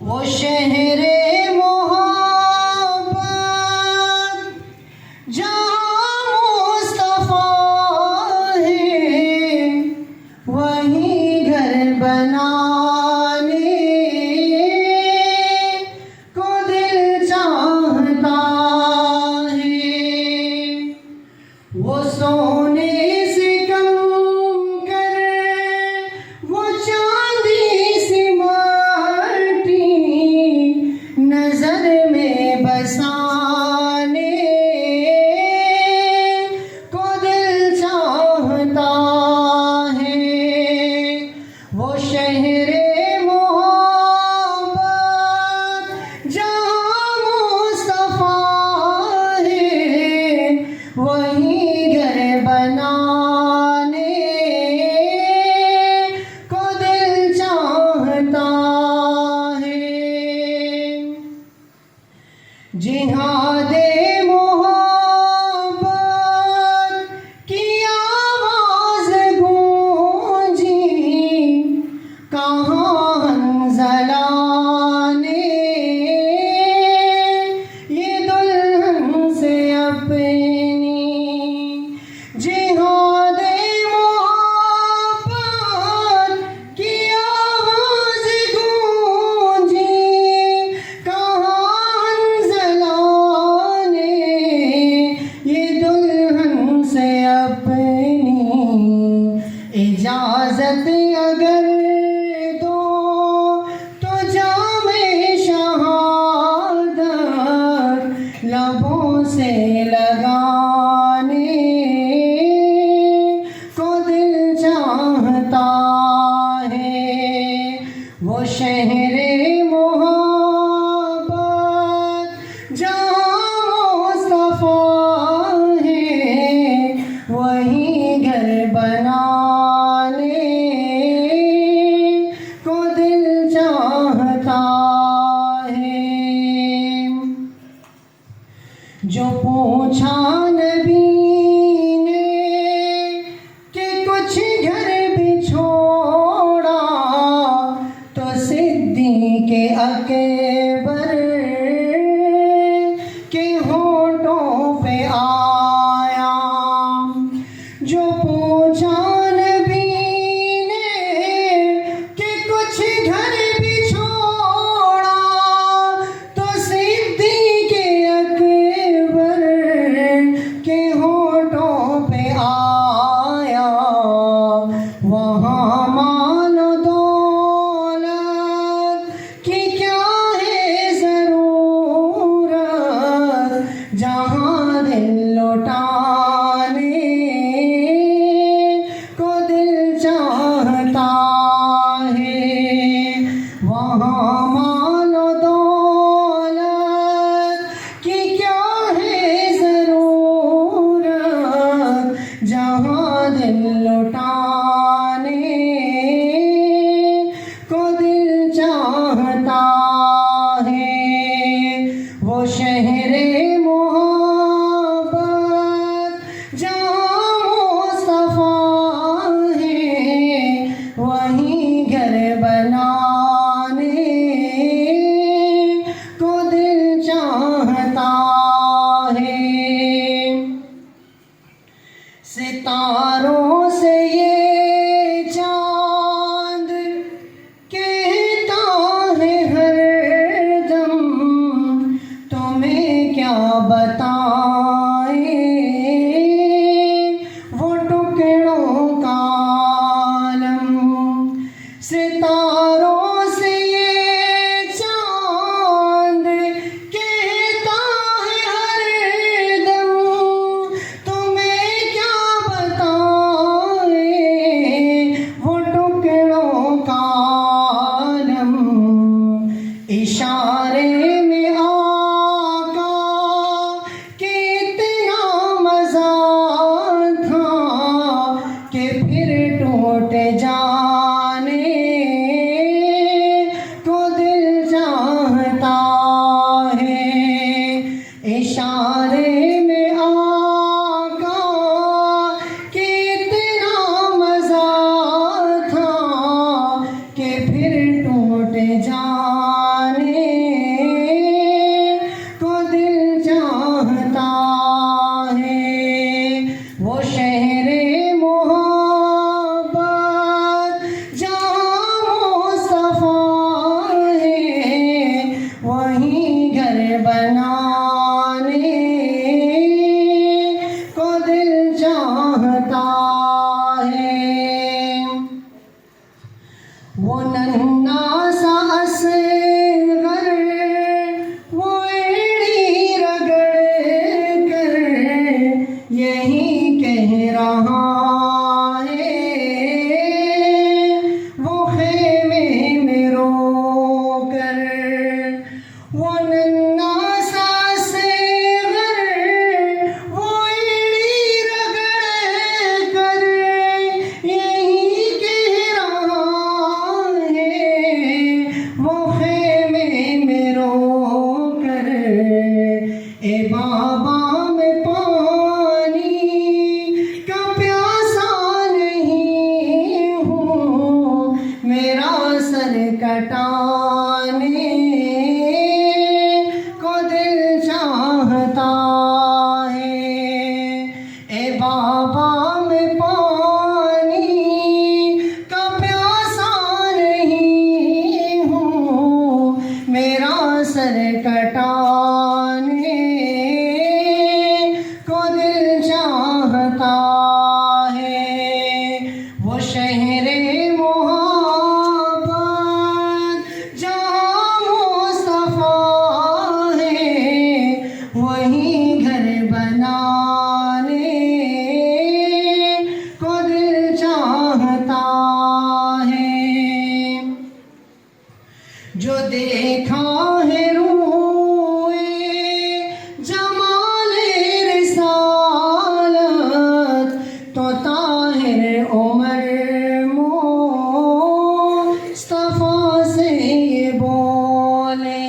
वो शहर मोहब्बत जहाँ मुस्तफ़ा है वहीं घर बनाने को दिल चाहता है। वो सोने से कम कर वो चांदी सी माटी नजर में बसाने को दिल चाहता है। वो शहर मोहब्बत जहाँ मुस्तफ़ा है वहीं घर बनाने को दिल चाहता है। जिहादे मोहब्बत की आवाज़ गूंजी कहाँ हंज़ला ने ये दुल्हन से अपनी जिहादे मोहब्बत की आवाज़ गूंजी कहाँ हंज़ला ने ये दुल्हन से अपनी इजाज़त अगर दो तो जामे शहादत लबों से लगाने को दिल चाहता है। वो शहर मोहब्बत जहाँ मुस्तफ़ा है वहीं घर बनाने को दिल चाहता है। जो पूछा नबी ने कि कुछ घर भी छोड़ा तो सिद्दीक़ अकबर के होठों पे आया। जो पूछा नबी ने कि कुछ घर भी छोड़ा तो सिद्दीक़ अकबर के होठों पे आया। वहाँ मानो दौलत की क्या है ज़रूरत जहाँ दिल लौटाने को दिल चाहता है। वहाँ मानो दौलत की क्या है ज़रूरत जहाँ दिल लौटाने को दिल चाहता है। वो शहर मोहब्बत जहाँ मुस्तफ़ा है वहीं घर बनाने को दिल चाहता है। सितारों से ये चांद कहता है हरदम तुम्हें क्या बताएं वो टुकड़ों का आलम। सितारों से ये चांद कहता है हरदम तुम्हें क्या बताएं वो टुकड़ों का आलम। इशारे में आका कितना मज़ा था कि फिर टूट जाने को दिल चाहता सर कटाने को दिल चाहता है। वो शहरे मोहब्बत जहाँ मुस्तफा है, वहीं घर बनाने को दिल चाहता है। जो देखा है रूए जमाले रिसालत, तो ताहिर उमर मुस्तफा से ये बोले।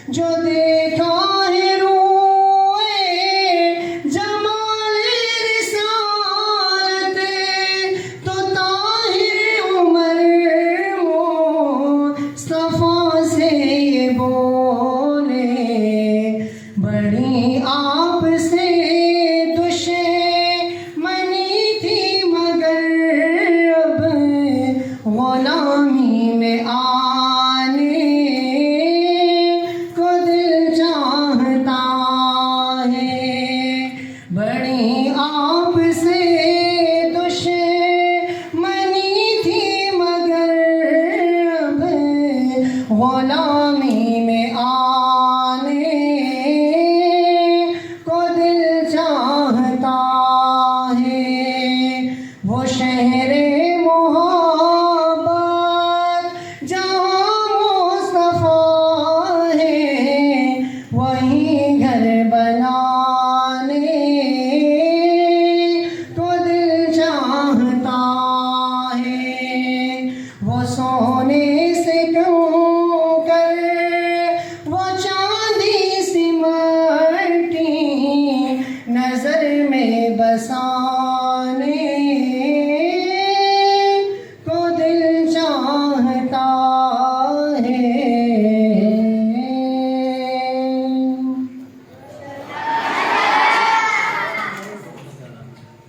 जो देखा है रूए जमाले रिसालत, तो ताहिर उमर मुस्तफा से ये बोले। बड़ी आप से दुश्मनी थी, मगर अब गुलामी में आने को दिल चाहता है। बड़ी आप से दुश्मनी थी, मगर अब गुलामी में आने को दिल चाहता है। वो शहरे मोहब्बत जहाँ मुस्तफा है, वहीं घर बनाने को दिल चाहता है। वो सोने से कंकर, वो चांदी सी मट्टी नजर में बसा